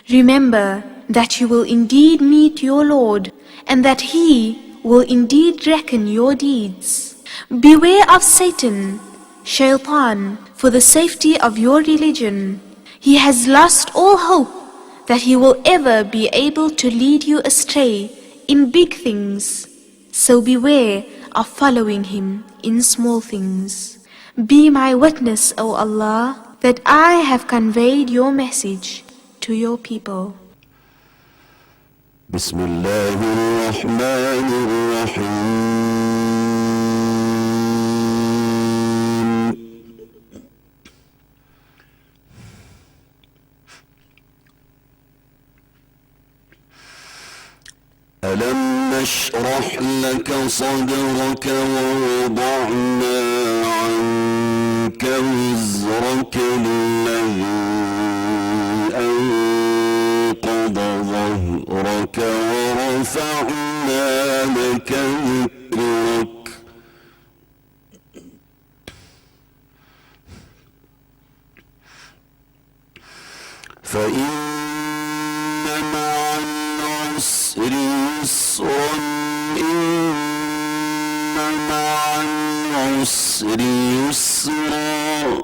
Remember that you will indeed meet your Lord, and that He will indeed reckon your deeds. Beware of Satan, Shaitan, for the safety of your religion. He has lost all hope that he will ever be able to lead you astray in big things. So beware of following him in small things. Be my witness, O Allah, that I have conveyed your message to your people. بسم الله الرحمن الرحيم ألم نشرح لك صدرك ووضعنا عنك وزرك الذي أنقض ظهرك ورفعنا لك ذكرك فإن مع العسر يسرا إن مع العسر يسرا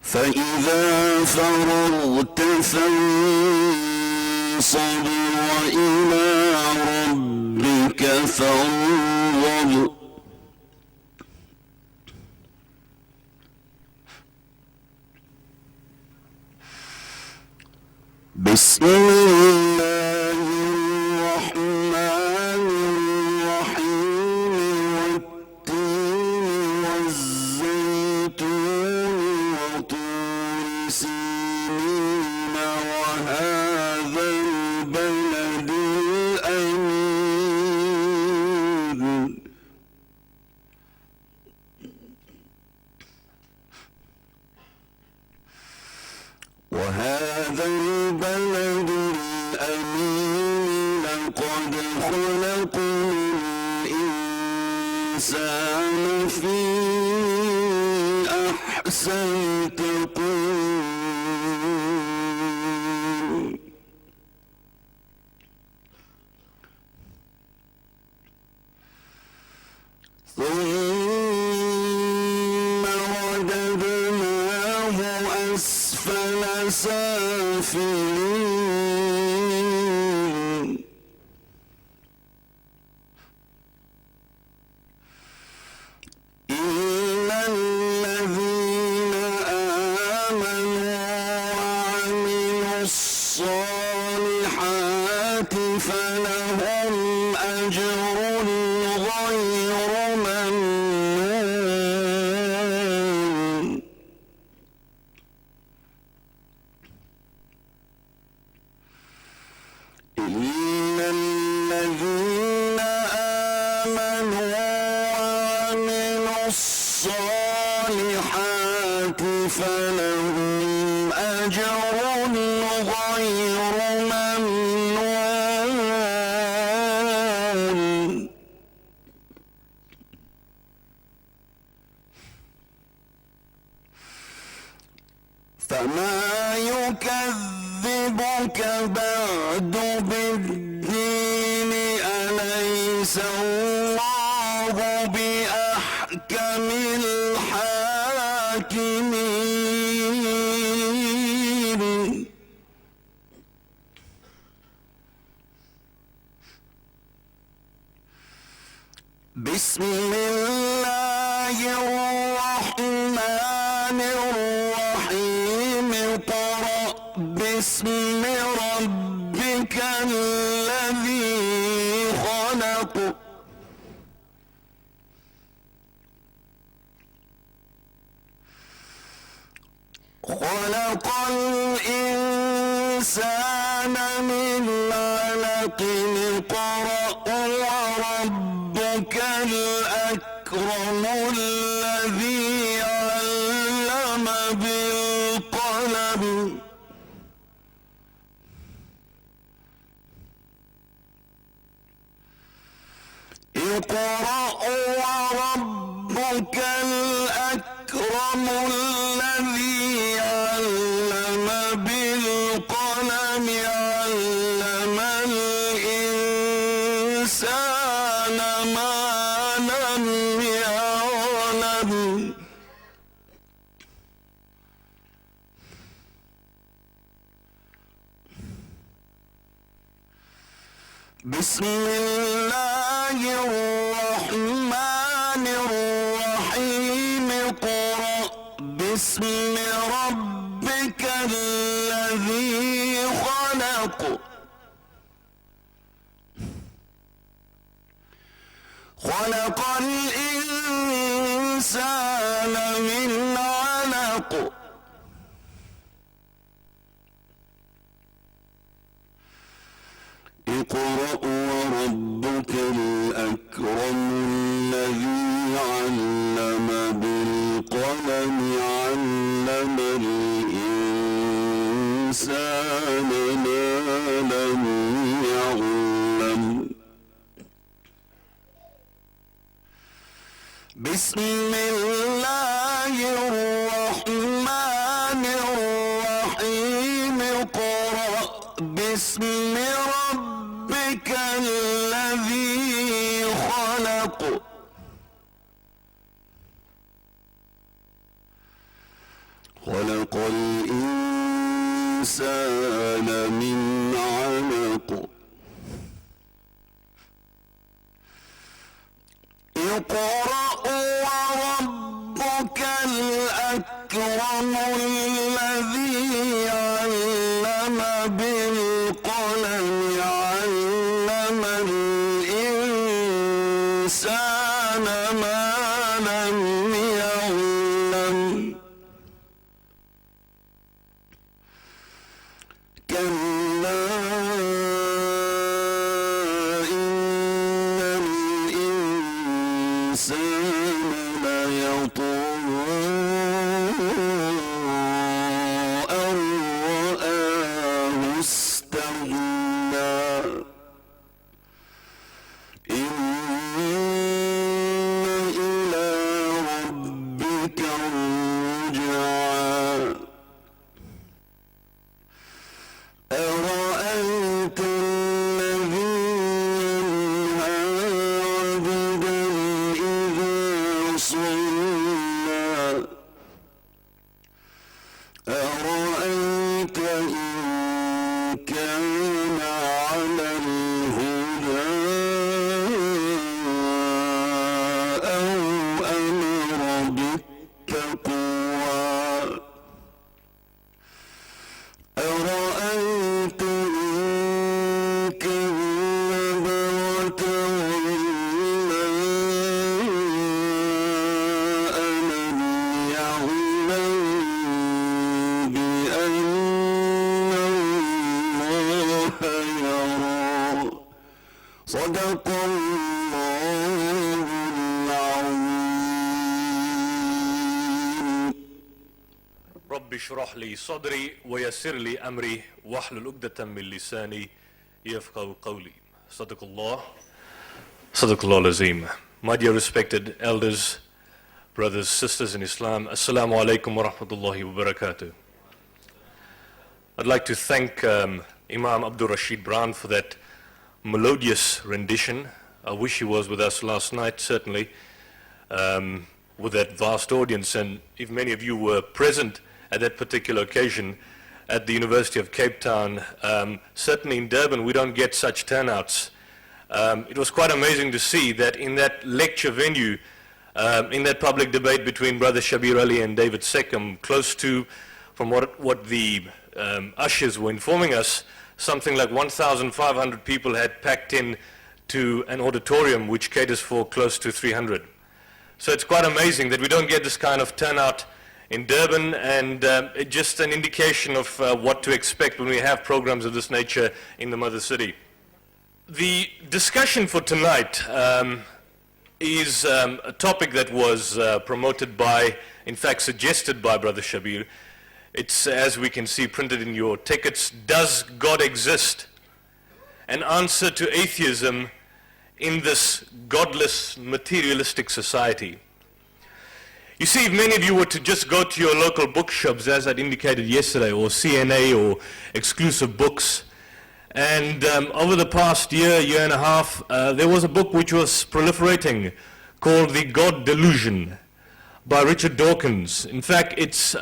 فإذا فرغت فانصب وإلى ربك فارغب بسم الله الرحمن الرحيم والتين والزيتون وطور سينين وهذا البلد الأمين وهذا البلد الأمين لقد خلقنا الإنسان في أحسن تقويم ثم رددناه أسفل سافلين إلا الذين آمنوا وعملوا الصالحات فلهم أجر غير ممنون إلا الذين آمنوا وعملوا الصالحات فلهم أجر غير ممنون فما يكذبك بعد بالدين أليس الله بأحكم الحاكمين بسم الله الرحمن الرحيم اقرأ باسم ربك الذي خلق خلق الإنسان من علق اقرأ وربك الأكرم الذي علم بالقلم اقرأ وربك الأكرم الأكرم الذي علم بالقلم علم الإنسان ما لم يعلم بسم الله الرحمن الرحيم اقرأ باسم ربك الذي خلق خلق الإنسان من علق اقرأ وربك الأكرم الذي علم بالقلم علم الإنسان ما لم يعلم بسم الله الرحمن الرحيم اقرأ باسم ربك الذي خلق خلق الإنسان من علق اقرأ وربك الأكرم الذي علم بالقلم علم الإنسان ما لم يعلم كلا إن الإنسان ليطغى أن رآه استغنى إن إلى ربك الرجعى أرأيت الذي ينهى عبدا إذا صلى أرأيت إن كان على الهدى أو أمر بالتقوى أرأيت إن كذب وتولى ألم يعلم بأن الله يرى صدق الله العظيم رب اشرح لي صدري ويسر لي أمري واحلل عقدة من لساني يفقهوا قولي. صدق Allah al-Azim. My dear respected elders, brothers, sisters in Islam, Assalamu alaikum wa rahmatullahi wa barakatuh. I'd like to thank Imam Abdul Rashid Bran for that melodious rendition. I wish he was with us last night, certainly, with that vast audience. And if many of you were present at that particular occasion at the University of Cape Town, certainly in Durban we don't get such turnouts. It was quite amazing to see that in that lecture venue, in that public debate between Brother Shabir Ali and David Seckham, close to, from what the ushers were informing us, something like 1,500 people had packed in to an auditorium which caters for close to 300. So it's quite amazing that we don't get this kind of turnout in Durban, and just an indication of what to expect when we have programs of this nature in the mother city. The discussion for tonight is a topic that was promoted by, in fact suggested by Brother Shabir. It's, as we can see printed in your tickets, Does God Exist? An answer to atheism in this godless, materialistic society. You see, if many of you were to just go to your local bookshops, as I'd indicated yesterday, or CNA or Exclusive Books, and over the past year and a half, there was a book which was proliferating called The God Delusion by Richard Dawkins. In fact, it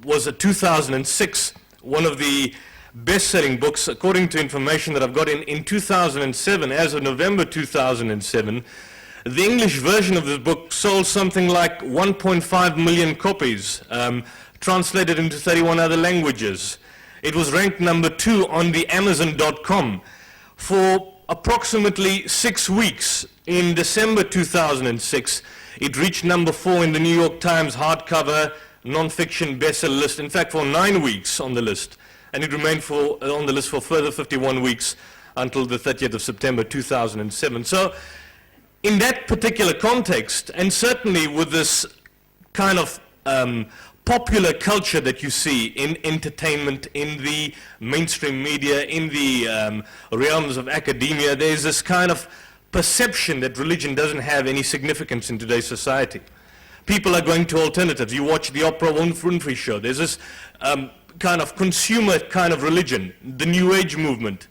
was a 2006, one of the best-selling books, according to information that I've got in 2007, as of November 2007. The English version of this book sold something like 1.5 million copies, translated into 31 other languages. It was ranked number 2 on the Amazon.com for approximately 6 weeks. In December 2006, it reached number 4 in the New York Times hardcover non-fiction bestseller list. In fact, for 9 weeks on the list, and it remained on the list for further 51 weeks until the 30th of September 2007. So, in that particular context, and certainly with this kind of popular culture that you see in entertainment, in the mainstream media, in the realms of academia, there's this kind of perception that religion doesn't have any significance in today's society. People are going to alternatives. You watch the Oprah Winfrey show. There's this kind of consumer kind of religion, the New Age movement,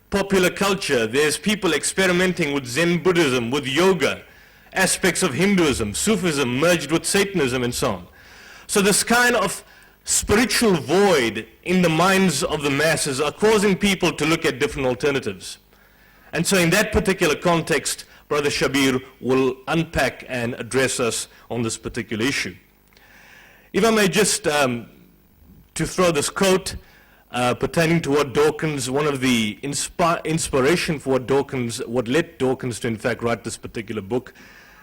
popular culture. There's people experimenting with Zen Buddhism, with yoga, aspects of Hinduism, Sufism merged with Satanism and so on. So this kind of spiritual void in the minds of the masses are causing people to look at different alternatives. And so in that particular context, Brother Shabir will unpack and address us on this particular issue. If I may just, to throw this quote pertaining to what Dawkins, one of the inspiration for what led Dawkins to in fact write this particular book.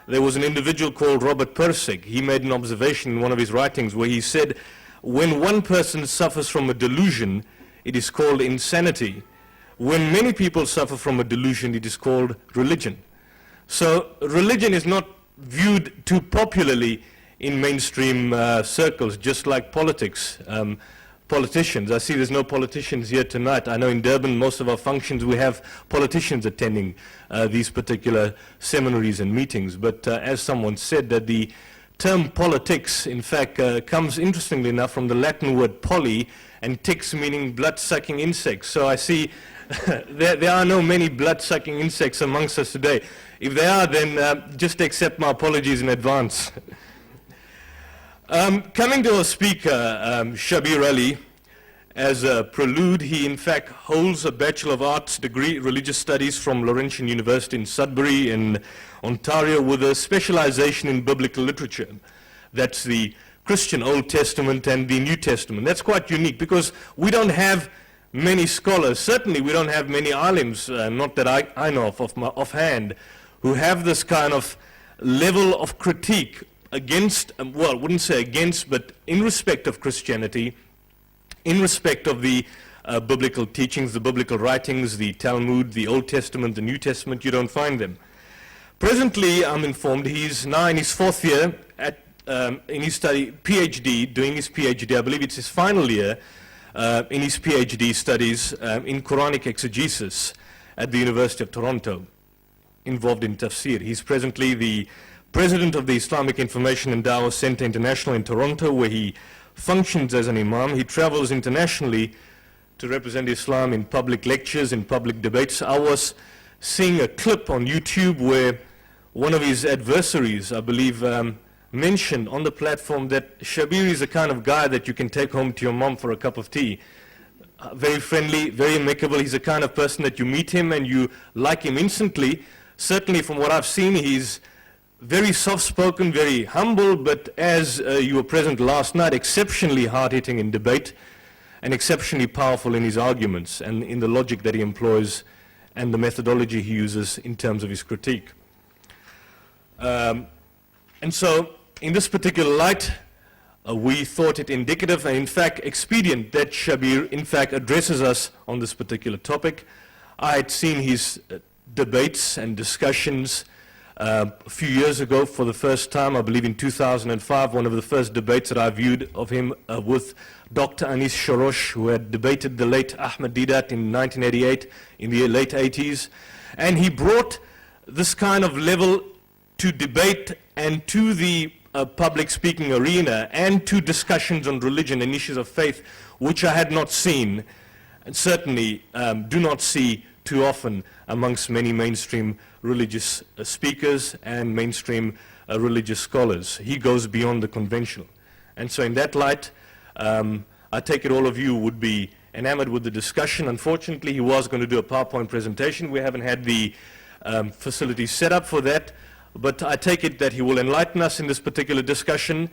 There was an individual called Robert Pirsig. He made an observation in one of his writings where he said, when one person suffers from a delusion, it is called insanity. When many people suffer from a delusion, it is called religion. So religion is not viewed too popularly in mainstream circles, just like politics. Politicians. I see there's no politicians here tonight. I know in Durban, most of our functions, we have politicians attending these particular seminaries and meetings. But as someone said, that the term politics, in fact, comes, interestingly enough, from the Latin word poly, and ticks meaning blood-sucking insects. So I see there are no many blood-sucking insects amongst us today. If there are, then just accept my apologies in advance. Coming to our speaker, Shabir Ali, as a prelude, he in fact holds a Bachelor of Arts degree, Religious Studies from Laurentian University in Sudbury in Ontario, with a specialization in biblical literature. That's the Christian Old Testament and the New Testament. That's quite unique because we don't have many scholars, certainly we don't have many alims, not that I know of offhand, who have this kind of level of critique against, well, I wouldn't say against, but in respect of Christianity, in respect of the biblical teachings, the biblical writings, the Talmud, the Old Testament, the New Testament. You don't find them. Presently, I'm informed he's now in his 4th year in his study, PhD, doing his PhD. I believe it's his final year in his PhD studies in Quranic exegesis at the University of Toronto, involved in tafsir. He's presently the president of the Islamic Information and Dawah Center International in Toronto, where he functions as an imam. He travels internationally to represent Islam in public lectures, in public debates. I was seeing a clip on YouTube where one of his adversaries, I believe, mentioned on the platform that Shabir is the kind of guy that you can take home to your mom for a cup of tea. Very friendly, very amicable. He's the kind of person that you meet him and you like him instantly. Certainly from what I've seen, he's very soft-spoken, very humble, but as you were present last night, exceptionally hard-hitting in debate and exceptionally powerful in his arguments and in the logic that he employs and the methodology he uses in terms of his critique. And so, in this particular light, we thought it indicative and in fact expedient that Shabir in fact addresses us on this particular topic. I had seen his debates and discussions a few years ago for the first time, I believe in 2005, one of the first debates that I viewed of him with Dr. Anis Shorosh, who had debated the late Ahmed Didat in 1988, in the late 80s. And he brought this kind of level to debate and to the a public speaking arena and to discussions on religion and issues of faith, which I had not seen, and certainly do not see too often amongst many mainstream religious speakers and mainstream religious scholars. He goes beyond the conventional. And so in that light, I take it all of you would be enamored with the discussion. Unfortunately, he was going to do a PowerPoint presentation. We haven't had the facilities set up for that, but I take it that he will enlighten us in this particular discussion,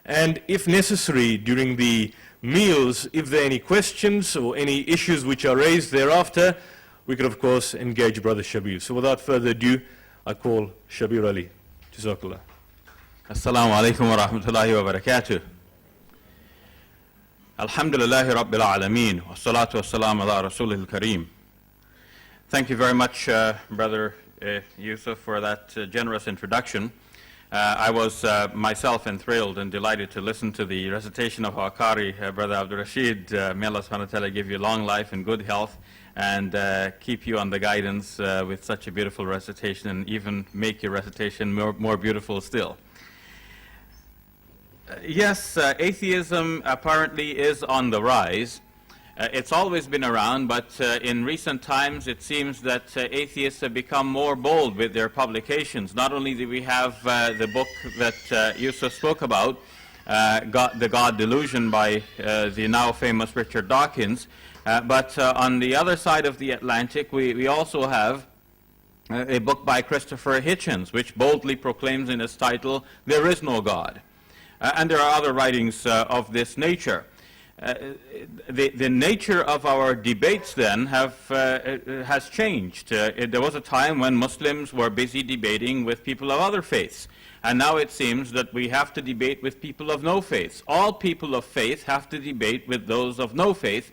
and if necessary, during the meals, if there are any questions or any issues which are raised thereafter, we could of course engage Brother Shabir. So without further ado, I call Shabir Ali. Jazakallah. Assalamu alaikum wa rahmatullahi wa barakatuh. Alhamdulillahi Rabbil Alameen, wa salatu wa salam ala Rasulil Kareem. Thank you very much, Brother Yusuf, for that generous introduction. I was myself enthralled and delighted to listen to the recitation of our Qari, Brother Abdul Rashid. May Allah subhanahu wa ta'ala give you long life and good health and keep you on the guidance with such a beautiful recitation, and even make your recitation more beautiful still. Yes, atheism apparently is on the rise. It's always been around, but in recent times it seems that atheists have become more bold with their publications. Not only do we have the book that Yusuf spoke about, The God Delusion by the now famous Richard Dawkins, but on the other side of the Atlantic we also have a book by Christopher Hitchens, which boldly proclaims in its title, "There is no God." And there are other writings of this nature. The nature of our debates then has changed. There was a time when Muslims were busy debating with people of other faiths, and now it seems that we have to debate with people of no faiths. All people of faith have to debate with those of no faith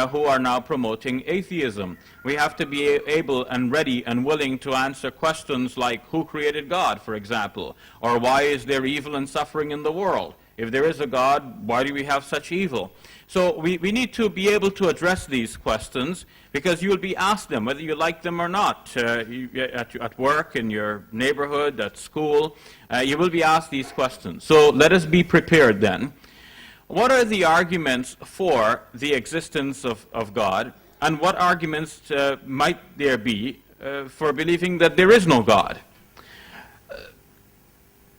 who are now promoting atheism. We have to be able and ready and willing to answer questions like, who created God, for example, or why is there evil and suffering in the world? If there is a God, why do we have such evil? So we need to be able to address these questions, because you will be asked them, whether you like them or not, at work, in your neighborhood, at school. You will be asked these questions. So let us be prepared then. What are the arguments for the existence of God, and what arguments might there be for believing that there is no God?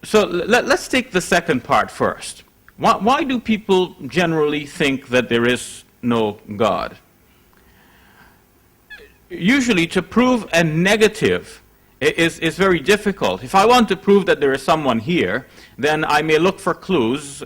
So let's take the second part first. Why do people generally think that there is no God? Usually to prove a negative is very difficult. If I want to prove that there is someone here, then I may look for clues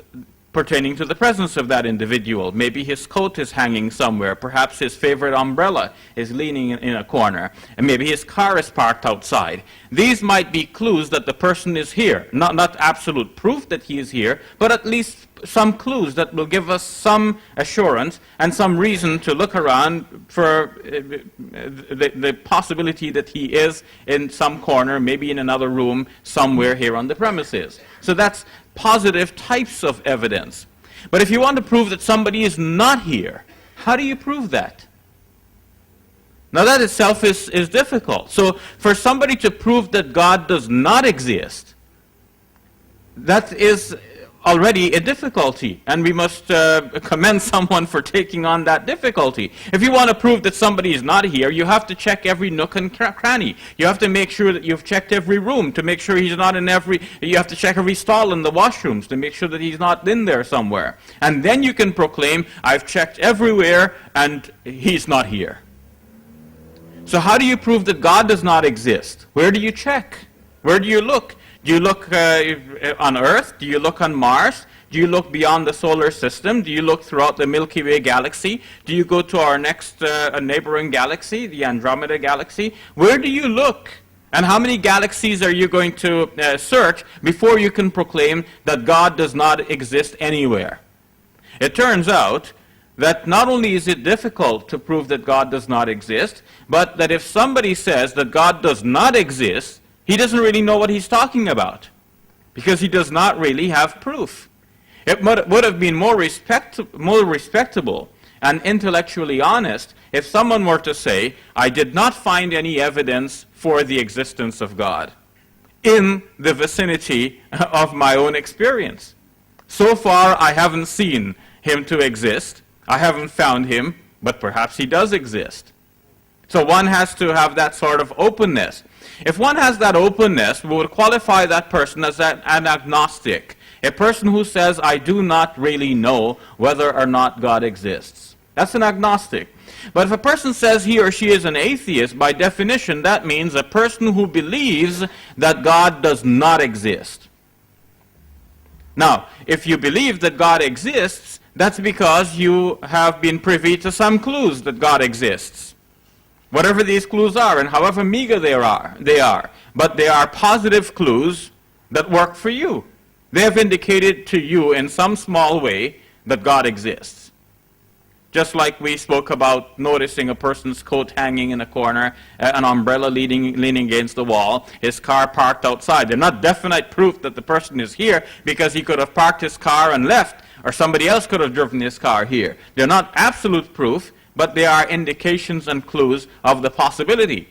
pertaining to the presence of that individual. Maybe his coat is hanging somewhere, perhaps his favorite umbrella is leaning in a corner, and maybe his car is parked outside. These might be clues that the person is here. Not absolute proof that he is here, but at least some clues that will give us some assurance and some reason to look around for the possibility that he is in some corner, maybe in another room, somewhere here on the premises. So that's positive types of evidence. But if you want to prove that somebody is not here, how do you prove that? Now that itself is difficult. So for somebody to prove that God does not exist, that is already a difficulty, and we must commend someone for taking on that difficulty. If you want to prove that somebody is not here, you have to check every nook and cranny. You have to make sure that you've checked every room to make sure he's not in you have to check every stall in the washrooms to make sure that he's not in there somewhere. And then you can proclaim, I've checked everywhere and he's not here. So how do you prove that God does not exist? Where do you check? Where do you look? Do you look on Earth? Do you look on Mars? Do you look beyond the solar system? Do you look throughout the Milky Way galaxy? Do you go to our next neighboring galaxy, the Andromeda galaxy? Where do you look? And how many galaxies are you going to search before you can proclaim that God does not exist anywhere? It turns out that not only is it difficult to prove that God does not exist, but that if somebody says that God does not exist, he doesn't really know what he's talking about, because he does not really have proof. It would have been more respectable and intellectually honest if someone were to say, I did not find any evidence for the existence of God. in the vicinity of my own experience. So far, I haven't seen him to exist. I haven't found him, but perhaps he does exist. So one has to have that sort of openness. If one has that openness, we would qualify that person as an agnostic, a person who says, I do not really know whether or not God exists. That's an agnostic. But if a person says he or she is an atheist, by definition, that means a person who believes that God does not exist. Now, if you believe that God exists, that's because you have been privy to some clues that God exists. Whatever these clues are, and however meager they are. But they are positive clues that work for you. They have indicated to you in some small way that God exists. Just like we spoke about noticing a person's coat hanging in a corner, an umbrella leaning against the wall, his car parked outside. They're not definite proof that the person is here because he could have parked his car and left, or somebody else could have driven his car here. They're not absolute proof, but they are indications and clues of the possibility.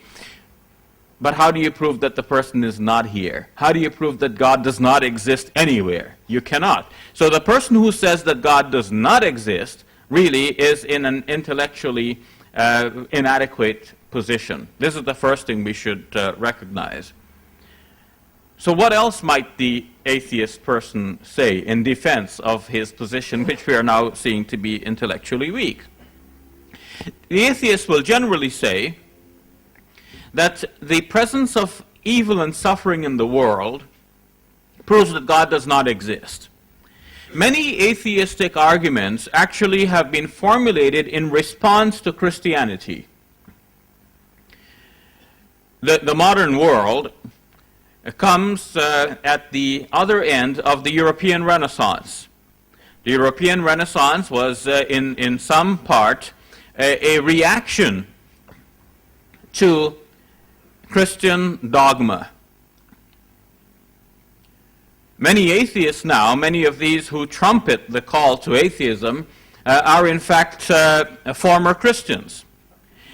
But how do you prove that the person is not here? How do you prove that God does not exist anywhere? You cannot. So the person who says that God does not exist really is in an intellectually inadequate position. This is the first thing we should recognize. So what else might the atheist person say in defense of his position, which we are now seeing to be intellectually weak? The atheist will generally say that the presence of evil and suffering in the world proves that God does not exist. Many atheistic arguments actually have been formulated in response to Christianity. The modern world comes at the other end of the European Renaissance. The European Renaissance was in some part a reaction to Christian dogma. Many atheists now, many of these who trumpet the call to atheism, are in fact former Christians.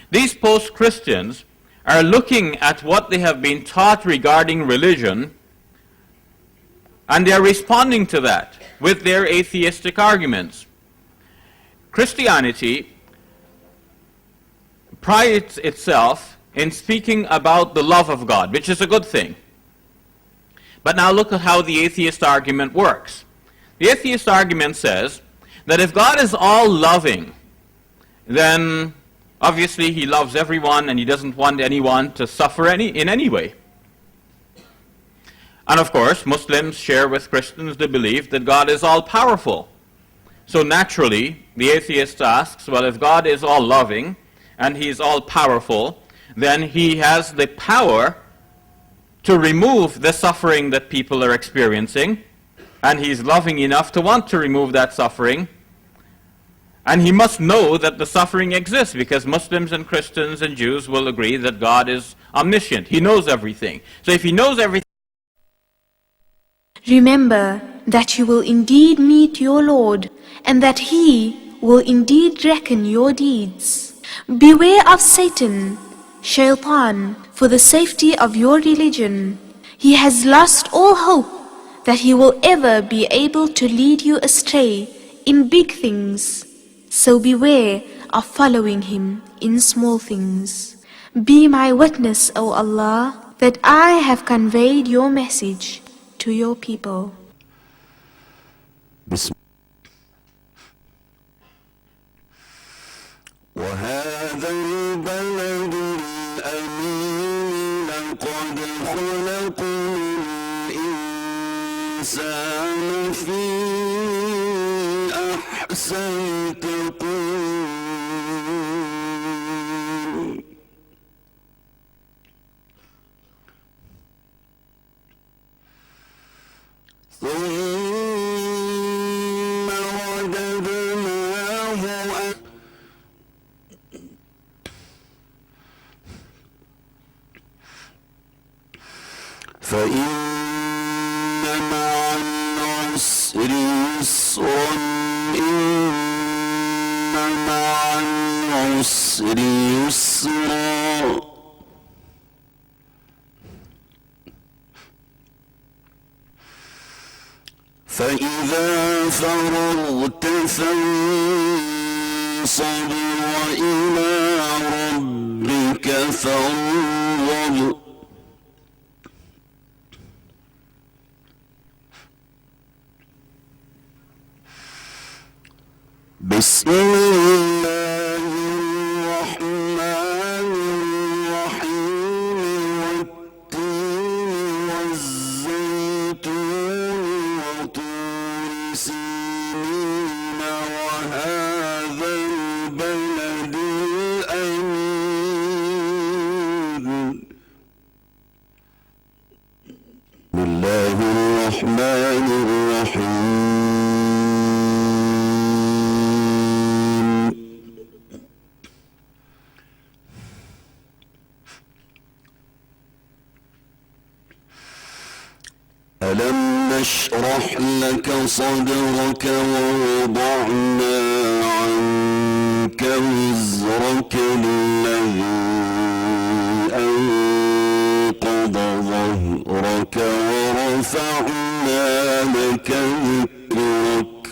These post-Christians are looking at what they have been taught regarding religion, and they are responding to that with their atheistic arguments. Christianity prides itself in speaking about the love of God, which is a good thing. But now look at how the atheist argument works. The atheist argument says that if God is all loving, then obviously he loves everyone and he doesn't want anyone to suffer in any way. And of course, Muslims share with Christians the belief that God is all powerful. So naturally, the atheist asks, well, if God is all loving and he is all powerful, then he has the power to remove the suffering that people are experiencing, and he's loving enough to want to remove that suffering, and he must know that the suffering exists, because Muslims and Christians and Jews will agree that God is omniscient. He knows everything. So if he knows everything, remember that you will indeed meet your Lord, and that He will indeed reckon your deeds. Beware of Satan, Shaitan, for the safety of your religion. He has lost all hope that he will ever be able to lead you astray in big things. So beware of following him in small things. Be my witness, O Allah, that I have conveyed your message to your people. بسم وهذا البلد الأمين لقد خلقنا الإنسان في أحسن تقويم ثم رددناه فإن مع العسر يسرا إن مع العسر يسرا فإذا فرغت فانصب وإلى ربك فارغب بسم الله الرحمن الرحيم والتين والزيتون وطور سينين وهذا البلد الأمين بسم الله الرحمن الرحيم ألم نشرح لك صدرك ووضعنا عنك وزرك الذي أنقض ظهرك ورفعنا لك ذكرك